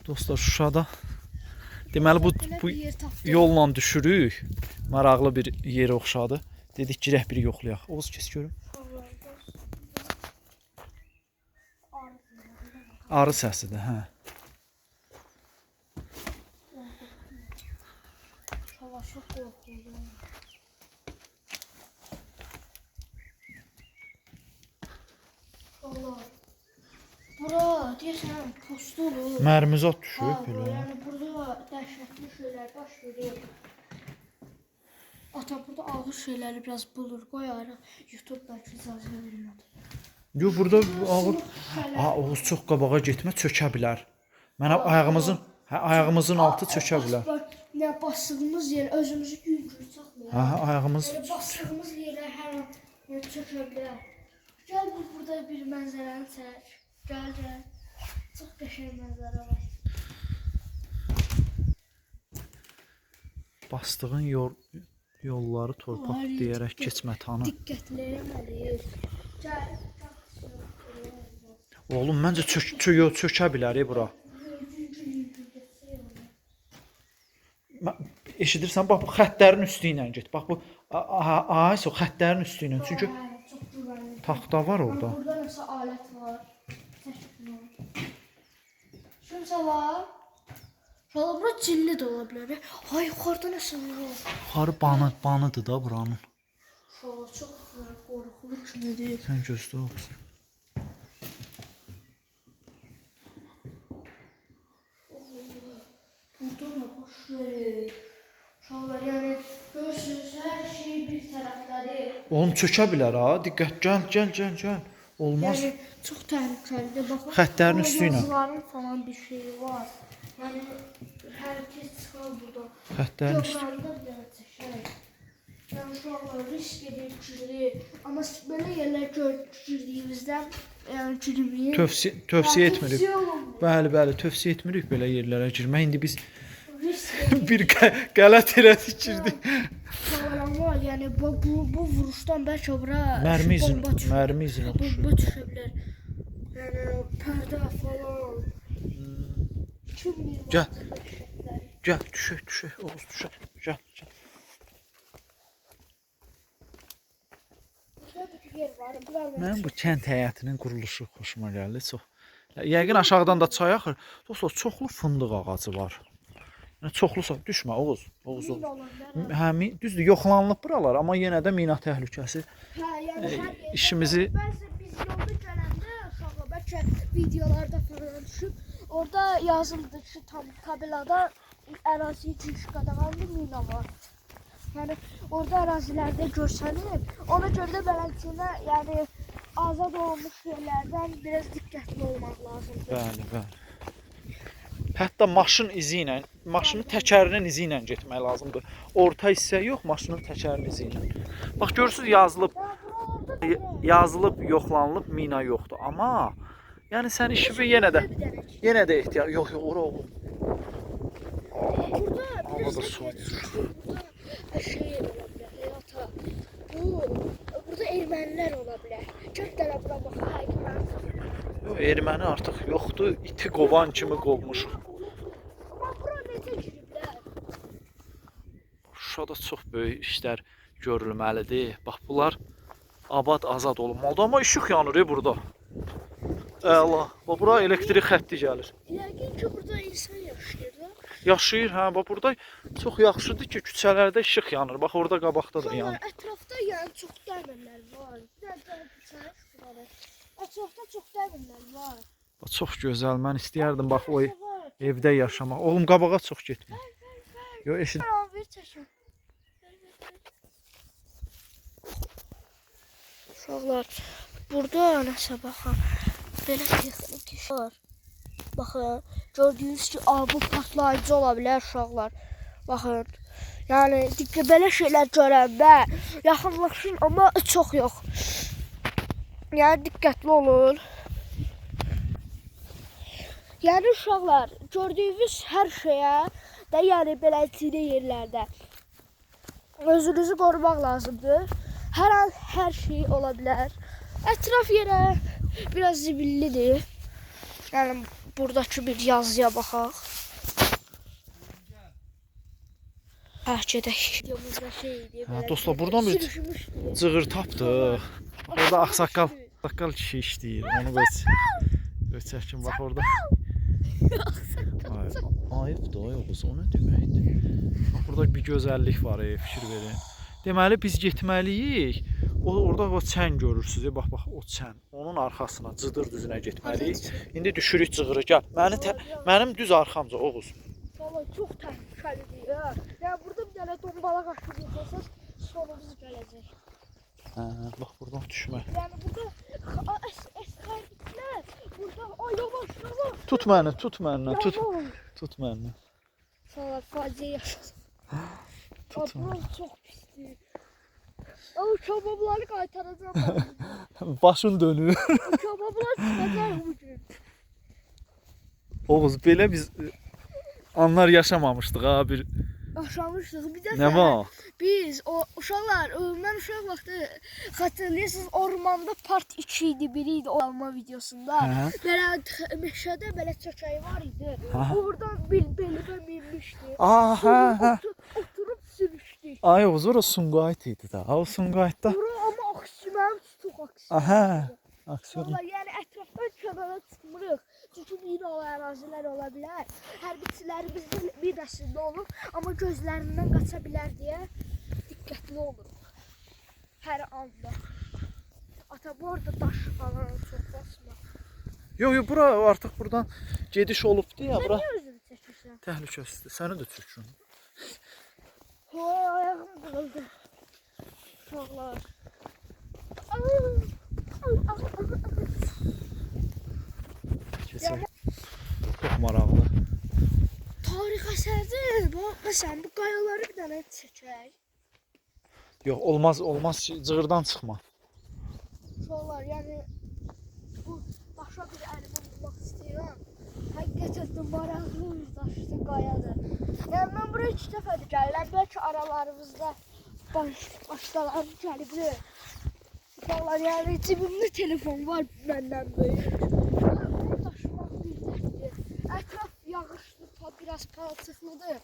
Dostlar, Şuşada deməli bu Bir yer tapdıq. yolla düşürük. Maraqlı bir yerə oxşadı. Dedik girək bir yoxlayaq. Oğuz kes görüm. Arı səsidir, hə. Hava çok korkunç. Allah. Bura deyəsən postu olur. Mərmizat Ha, düşüb belə. yəni burada dəhşətli şeylər baş verir. Ata burada ağır şeyləri biraz bulur, qoyarıq. YouTube bəlkə icazə vermədi. Yox, burada ağır. Oğuz çox qabağa getmə, çökə bilər. Mənə ayağımızın altı çökə bilər. Nə bastığımız yer özümüzü yüngül saxlayır. Ayağımız Bastığımız yerə hər an çökə bilər. Gəl burada bir mənzərəni çək. Gəl. Çox qəşəng mənzərə var. bastığın yolları torpaq deyərək keçmə tanı. Diqqətli eləməliyik. Gəl. Oğlum, məncə çökə bilər bura. Eşidirsən, bax bu xəttlərin üstü ilə get. Bax bu o xəttlərin üstü ilə. Çünki taxta var orada. Burada nəsə alət var. Şunsa var. Şala bura cilli də ola bilər. Hay, yuxarıda nəsə var. Yuxarı banıdır da buranın. Şala çox qorxulu kimidir. Sən gözlə olsun. Burada nə boş verir. Şala, yəni görürsünüz, hər şey bir tərəfdədir. Oğlum, çökə bilər ha. Diqqət, gəl. Olmaz. Yəni çox təhlükəlidir. Baxın. Xəttlərin üstü ilə. Yazıların falan bir şeyi var. Yəni hər kəs çıxar burada. Xəttlərin üstü. Yoxlarında bir dənə çəkək. Yəni uşaqlar risk edib girir. Amma belə yerlər girdiyimizdən yəni girməyin. Tövsiyə etmirik. Bəli, tövsiyə etmirik belə yerlərə girmək. İndi biz bir qələt elədik girdik. Amma yəni bu vuruşdan bəlkə bura Mərmi izin oxşur. Bomba düşə bilər. Yəni pərdə falan. Gəl, düşək, Oğuz, düşək. Gəl. Mənim bu kənd həyətinin quruluşu xoşuma gəldi çox. Yəqin aşağıdan da çay axır. Dostlar, çoxlu fındıq ağacı var. Yəni çoxlu düşmə Oğuz. Düzdür, yoxlanılıb buralar, amma yenə də mina təhlükəsi işimizi Biz yolda gələndə uşaqlar bəlkə videolarda falan düşüb, orada yazıldı ki, tam tabelada əraziyə giriş qadağanlı mina var. Yəni orada ərazilərdə görsənib, ona görə də beləsinə, yəni azad olmuş yerlərdən biraz diqqətli olmaq lazımdır. Bəli. Hətta maşın izi ilə, maşının təkərinin izi ilə getmək lazımdır. Orta hissə yox, maşının təkərinin izi ilə. Bax, görürsünüz, yazılıb, yoxlanılıb, mina yoxdur. Amma yəni sən işi yenə də ehtiyat. Yox, ora oğlum. Havada su. Burada ermənilər ola bilər. Gör dələ bura baxaq. Erməni artıq yoxdur, iti qovan kimi qovmuşuq. Amma bura necə giriblər? Şuşada çox böyük işlər görülməlidir. Bax, bunlar abad, azad olunmalıdır. Amma işıq yanır burada. Əla. Bax, bura elektrik xətti gəlir. Yəqin ki, burada insan yaşayır da. Yaşayır, hə. Bax, burada çox yaxşıdır ki, küçələrdə işıq yanır. Bax, orada qabaqda da yanır. Ətrafda yəni çox dəmirlər var. Ətrafda çox dəmirlər var. Bax, çox gözəl. Mən istəyərdim bax o evdə yaşamaq. Oğlum, qabağa çox getmə. Yox, eşit. Bir çəkim. Uşaqlar, burada nəsə baxın. Belə texnik iş var. Baxın, gördüyünüz ki, bu partlayıcı ola bilər uşaqlar. Baxın, yəni belə şeylər görəndə yaxınlaşın, amma çox yox. Yəni diqqətli olun. Yəni uşaqlar, gördüyünüz hər şeyə də yəni beləlikli yerlərdə özünüzü qorumaq lazımdır. Hər an hər şey ola bilər. Ətraf yerə biraz zibillidir. Yəni buradakı bir yazıya baxaq. Gedək. Videomuzda şey idi. Dostlar, buradan bir cığır tapdıq. Orada ağsaqqal kişi işləyir. Onu göz çəkin, bax orada. Ayıbdır, ayıbdır. O nə deməkdir? Bax, burada bir gözəllik var, fikir verin. Deməli, biz getməliyik. Orada o çən görürsünüz. Bax, o çən. Onun arxasına, cıdır düzünə getməliyik. İndi düşürük cığırı. Gəl. Mənim düz arxamca, Oğuz. Valla çox təhlükəlidir ya. Yəni burada bir dənə dombala qaçıb yıxılsaq sonumuz gələcək. Bax, buradan düşmək. Yəni burada əsgərliklər, burada yavaş. Tut məni, tut məndən, tut məndən. Sağlar, faciə yaşasın. Tut məndən. Burası çox pisdir. O kababları qaytaracam ben. Başın dönür. O kabablar çıxacaq bugün. Oğuz, belə biz anlar yaşamamışdıq ha bir. Yaşamışdıq. Bir dəfə Nə var? biz uşaqlar, mən uşaq vaxtı xatırlayırsınız, ormanda part 2 idi, biri idi o alma videosunda. Belə meşədə belə çökəyi var idi. Oradan belimə minmişdi. Oturub sürüşdük. Ay Oğuz, ora Sumqayıt idi da. O Sumqayıtda. Bura amma aksiyon çox aksiyon. Aha, aksiyon. Valla yəni ətrafdan kənara çıxmırıq. Çünki binalı ərazilər ola bilər. Hərbiçilərimiz bir əslində olur, amma gözlərindən qaça bilər deyə diqqətli oluruq. Hər anda. Ata bu arada daş falan çox basma. Yox, bura artıq buradan gediş olubdu ya, bura. Sən niyə özünü çəkirsən? Təhlükəsizdir. Səni də çəkirəm. Ayağım qırıldı. Uşaqlar. Keçək. Çox maraqlı. Tarix əsərdir. Bax, məsələn, bu qayaları bir dənə çəkək. Yox, olmaz cığırdan çıxma. Uşaqlar, yəni bu başa bir əlimi bulmaq istəyirəm. Həqiqətən də maraqlı bir daşlı qayadır. Yəni mən buraya 2 dəfədir gəlirəm. Bəlkə aralarımızda başqaları gəlibdir. Uşaqlar, yəni cibimdə telefon var məndən böyük. Bunu daşımaq bir dəfdir. Ətraf yağışlı, biraz palçıqlıdır.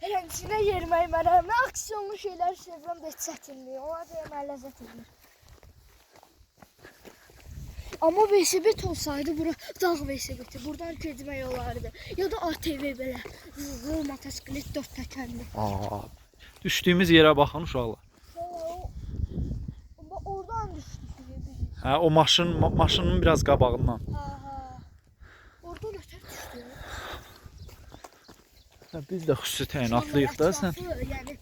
Həmçinə yerimək mənəm. Mən aksiyonlu şeyləri sevirəm də çətinliyi. Ona deyə mən ləzzət edir. Amma velosiped olsaydı bura dağ velosipedi. Buradan getmək olardı. Ya da ATV belə. Motosiklet 4 təkərli. Düşdüyümüz yerə baxın uşaqlar. Oradan düşdük. Hə, o maşının biraz qabağından. Oradan ötər düşdük. Biz də xüsusi təyinatlıyıq da sən. Yəni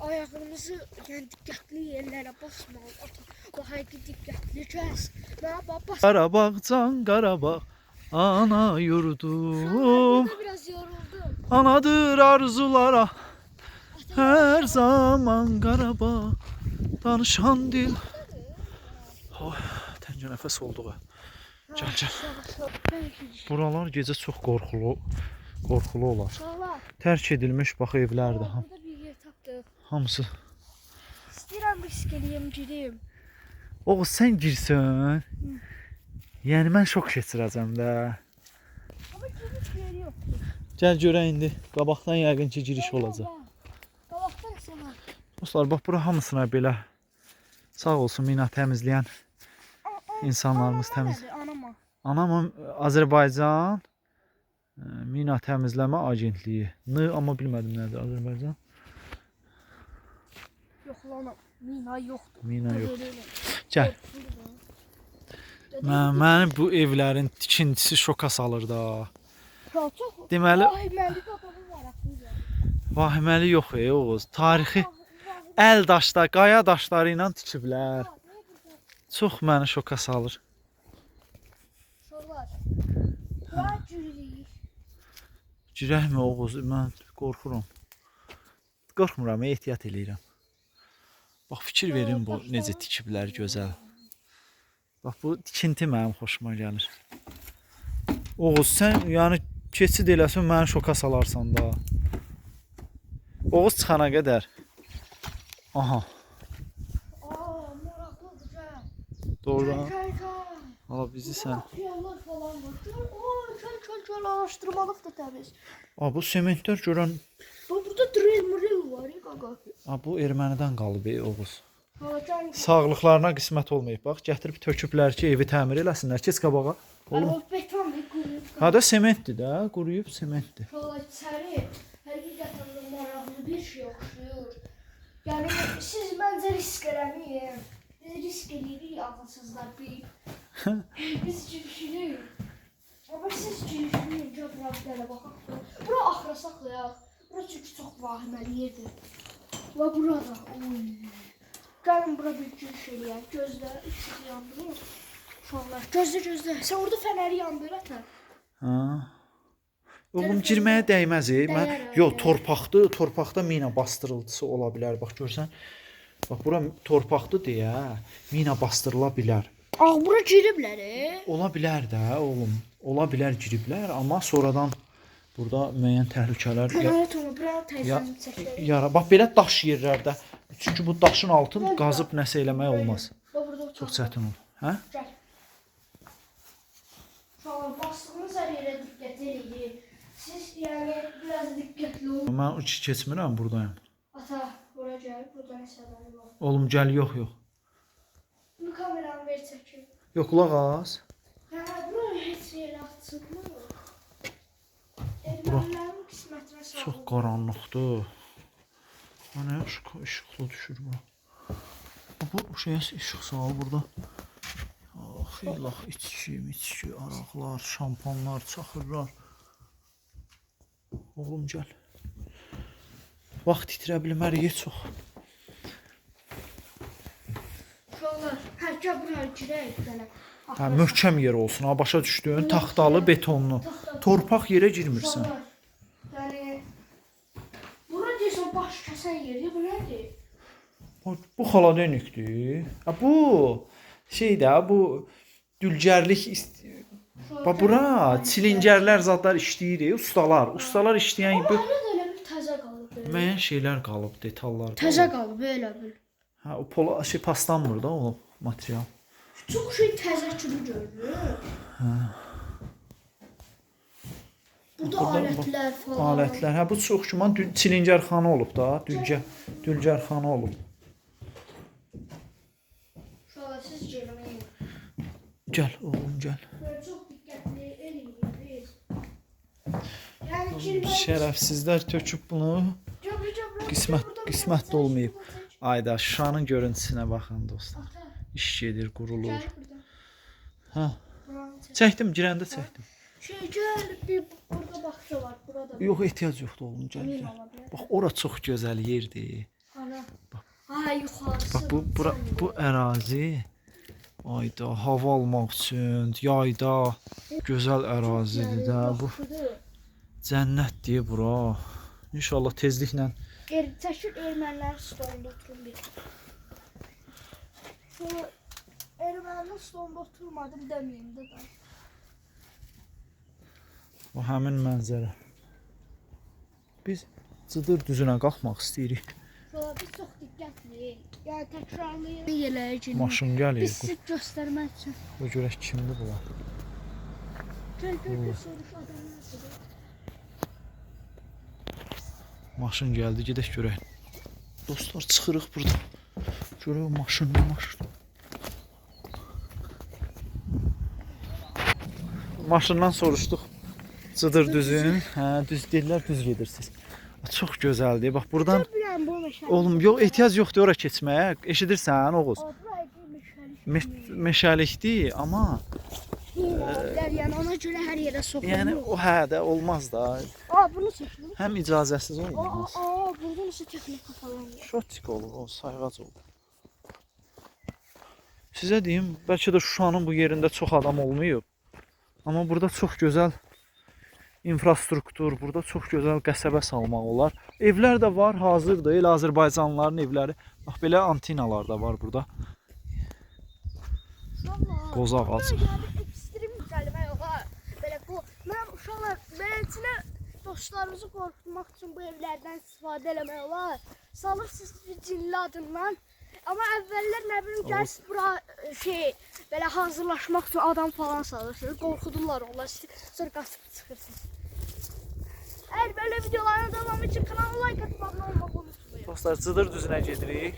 ayağımızı diqqətli yerlərə basmalıyıq. Bu həqiqi diqqətli kəs. Qarabağcan, Qarabağ, ana yurdum. Biraz yoruldum. Anadır arzulara. Hər zaman Qarabağ, danışan dil. Təngə nəfəs olduq. Gəl. Buralar gecə çox qorxulu olar. Tərk edilmiş bax evlərdir. Burada bir yer tapdıq. Hamısı. İstəyirəm risk eləyim, gireyim. Oğuz, sən girsən. Yəni mən şok keçirəcəm də. Amma giriş yeri yoxdur. Gəl görək indi. Qabaqdan yəqin ki giriş olacaq. Qabaqdan sənə. Dostlar, bax bura hamısına belə sağ olsun mina təmizləyən insanlarımız təmiz. Anam Azərbaycan Mina Təmizləmə Agentliyi. Amma bilmədim nədir Azərbaycan. Yox lan, mina yoxdur. Mina yoxdur. Gəl. Mənim bu evlərin tikintisi şoka salır da. Deməli, vahiməli yox Oğuz. Tarixi əl daşlar, qaya daşları ilə tikiblər. Çox məni şoka salır. Girəkmi Oğuz? Mən qorxuram. Qorxmuram, ehtiyat eləyirəm. Bax, fikir verin bu necə tikiblər gözəl. Bax, bu tikinti mənim xoşuma gəlir. Oğuz, sən yəni keçid eləsən məni şoka salarsan da. Oğuz çıxana qədər. Aha. Doğrudan. Hala bizi sən. araşdırmalıq da təmiz. Bu sementlər görən, Burada drill var ya qaqa. bu ermənidən qalıb Oğuz. Halacan. Sağlıqlarına qismət olmayıb. Bax, gətirib töküblər ki, evi təmir eləsinlər. Keç qabağa. O beton bir quruyub. Ha da sementdir də, quruyub sementdir. Şöyle içeri həqiqətən də maraqlı bir şey oxşuyur. Yəni siz məncə risk eləməyin. Biz risk eləyirik ağılsızlar bilib. Biz girişirik. Amma siz girişirik, göbəllərə baxaq. Bura axıra saxlayaq. Bura çünki çox vahiməli yerdir. Və burada, gəlin bura bir giriş eləyək. Gözlə, işıq yandırır. Uşaqlar, gözlə. Sən orada fənəri yandır ətə. Ha. Oğlum girməyə dəyməz. Mən yox, torpaqda mina bastırıltısı ola bilər. Bax görsən. Bax bura torpaqdır deyə mina bastırıla bilər. Bura giriblər. Ola bilər də, oğlum. Ola bilər giriblər, amma sonradan burada müəyyən təhlükələr bax belə daş yerlərdə. Çünki bu daşın altını qazıb nəsə eləmək olmaz. Çox çətin olur. Hə? Gəl. Uşaqlar, bastığınız hər yerə diqqət eləyin. Siz yəni biraz diqqətli olun. Mən uç keçmirəm, buradayım. Ata, bura gəl, burada nəsə var. Oğlum gəl, yox. Bu kameranı ver çəkin. Yox, qulaq as. Bura heç yerə açılmır. Ermənilərin qismətinə sağ olun. Çox qaranlıqdır. Mənə işıqlı düşür bura. Bu şeyə işıq sağ burada. Xeylax, içki, araqlar, şampanlar, çaxırlar. Oğlum gəl. Vaxt itirə bilmərik çox. Uşaqlar, gəl bura girək belə. Möhkəm yer olsun, başa düşdün? Taxtalı, betonlu. Torpaq yerə girmirsən. Yəni bura deyirsən baş kəsən yeri, bu nədir? Bu xaladenikdir. Bu şeydə, bu dülgərlik bax bura çilingərlər zadlar işləyir, ustalar işləyən bu elə bir təzə qalıb. Müəyyən şeylər qalıb, detallar. Təzə qalıb elə bil. Ha, o paslanmır da o material. Çox şey təzə kimi görünür. Hə. Burada alətlər falan. Alətlər. Hə, bu çox güman çilingərxana olub da, dülgərxana olub. Şöyle siz girməyin. Gəl oğlum, gəl. Çox diqqətli eləyin. Yəni girməyin. Şərəfsizlər töküb bunu. Qismət də olmayıb. Ayda Şuşanın görüntüsünə baxın dostlar. İş gedir, qurulur. Hə. Çəkdim, girəndə çəkdim. Gəl, bir burada bağça var, burada. Yox, ehtiyac yoxdur oğlum, gəl. Bax, ora çox gözəl yerdir. Ana. Ha, yuxarısı. Bax, bu ərazi ayda hava almaq üçün, yayda gözəl ərazidir də. Bu cənnətdir bura. İnşallah tezliklə. Çəkir ermənilərin stolunda oturun bir. Ermənilərin stolunda oturmadım deməyim də. O həmin mənzərə. Biz Cıdır düzünə qalxmaq istəyirik. Biz çox diqqətli, yəni təkrarlayın yerlərə girin. Maşın gəlir. Biz sizə göstərmək üçün. Bu görək kimdir bunlar? Gəl, soruş adamlar. Maşın gəldi, gedək görək. Dostlar, çıxırıq burada. Görək maşın. Maşından soruşduq. Cıdır düzün. Hə, düz deyirlər, düz gedirsiniz. Çox gözəldir. Bax buradan. Oğlum, yox, ehtiyac yoxdur ora keçməyə. Eşidirsən, Oğuz? Meşəlikdir, amma yəni ona görə hər yerə soxulur. Yəni o hə də olmaz da. Bunu çəkin. Həm icazəsiz olmaz. Burada nəsə texnika falan. Şotik olur, o sayğac olur. Sizə deyim, bəlkə də Şuşanın bu yerində çox adam olmayıb. Amma burada çox gözəl infrastruktur, burada çox gözəl qəsəbə salmaq olar. Evlər də var, hazırdır. Elə Azərbaycanlıların evləri. Bax belə antinalar da var burada. Qoz ağacı. Ekstrem kəlmə yox ha. Belə bu, mən uşaqlar beləsinə dostlarımızı qorxutmaq üçün bu evlərdən istifadə eləmək olar. Salırsınız cinli adından. Amma əvvəllər nə bilim gəls bura belə hazırlaşmaq üçün adam falan salır. Qorxudurlar onlar. Sonra qaçıb çıxırsınız. Əgər belə videoların davamı için kanala like atıp abone olmaq unutmayın. Dostlar, Cıdır düzünə gedirik.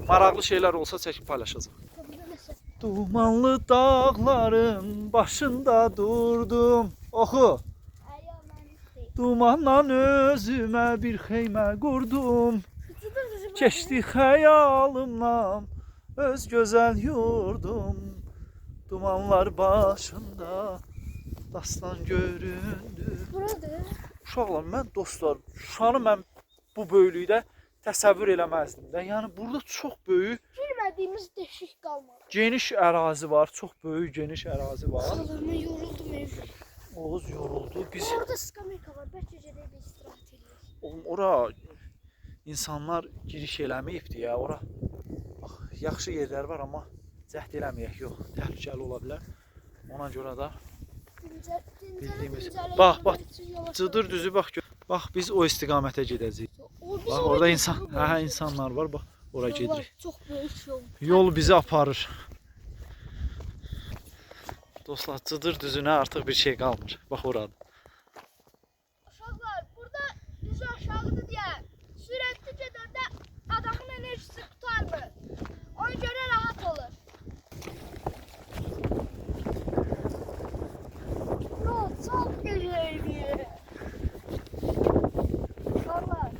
Maraqlı şeylər olsa çəkib paylaşacağıq. Dumanlı dağların başında durdum. Oxu. Dumandan özümə bir xeymə qurdum. Keçdi xəyalımdan öz gözəl yurdum. Dumanlar başında dastan göründü. Buradır. Uşaqlar, mən dostlar, Şuşanı mən bu böyüklükdə təsəvvür eləməzdim də. Yəni burada çox böyük, Girmədiyimiz deşik qalmadı. geniş ərazi var, çox böyük geniş ərazi var. Mən yoruldum ev. Oğuz yoruldu. Biz Orada skameyka var. Bəlkə gedək bir istirahət edək. oğlum ora insanlar giriş eləməyibdi ya, ora. Bax, yaxşı yerlər var amma cəhd eləməyək, yox, təhlükəli ola bilər. Ona görə də bildiyimiz. Bax, Cıdır düzü bax. Bax biz o istiqamətə gedəcəyik. Bax orada insanlar var, bax ora gedirik. Çox böyük yol. Yol bizi aparır. Dostlar, Cıdır düzünə artıq bir şey qalmır. Bax orada. Uşaqlar, burada düzü aşağıdır deyə sürətli gedəndə adamın enerjisi tutarmır. Ona görə rahat olur. Yol çox gözəldir. Uşaqlar.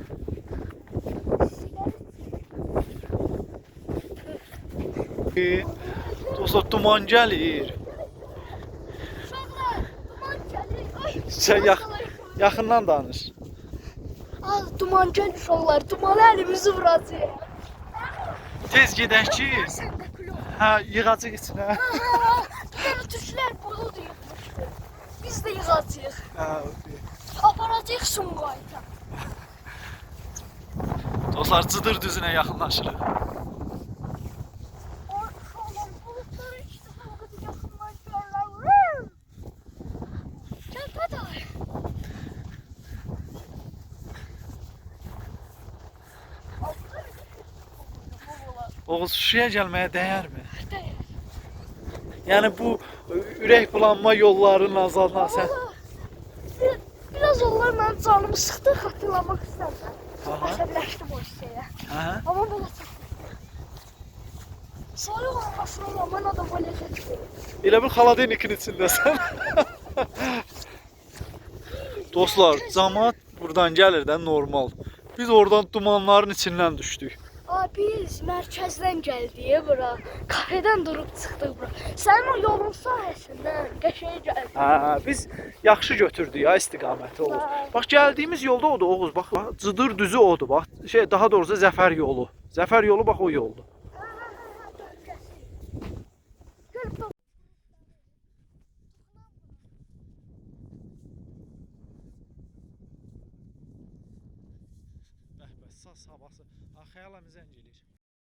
Dostlar, duman gəlir. Uşaqlar, duman gəlir. Ay, Sən yaxından danış. az duman gəlir uşaqlar. Dumanı əlimizi vuracaq. Tez gedək ki, Sən də külək. hə, yığacaq içinə. Belə türklər bulud yığmışdı. Biz də yığacağıq. Hə, Aparacağıq Sumqayıta. dostlar, Cıdır düzünə yaxınlaşırıq. Uşaqlar, buludları işte bu qədər yaxınlaşırlar. Gəl qaday. Oğuz, Şuşaya gəlməyə dəyərmi? Dəyər. Yəni bu ürək bulanma yollarının azalması. Biraz onlar mənim canımı sıxdı, xatırlamaq istəmirəm. Aha. Əsəbləşdim o şeyə. Hə? Amma belə çox. Soyuq olmasına rağmen adam belə çəkdi. Elə bir xaladenikin içindəsən. Dostlar, cəmaət buradan gəlir də normal. Biz oradan dumanların içindən düşdük. Biz mərkəzdən gəldik bura. Kafedən durub çıxdıq bura. Sənin o yolun sayəsindən qəşəng gəldik. Hə, biz yaxşı götürdük ya istiqaməti Oğuz. Bax gəldiyimiz yolda odur Oğuz, bax Cıdır düzü odur, bax. Daha doğrusu Zəfər yolu. Zəfər yolu bax o yoldur. Bəh, saz havası. Xəyaləmizə gəlir.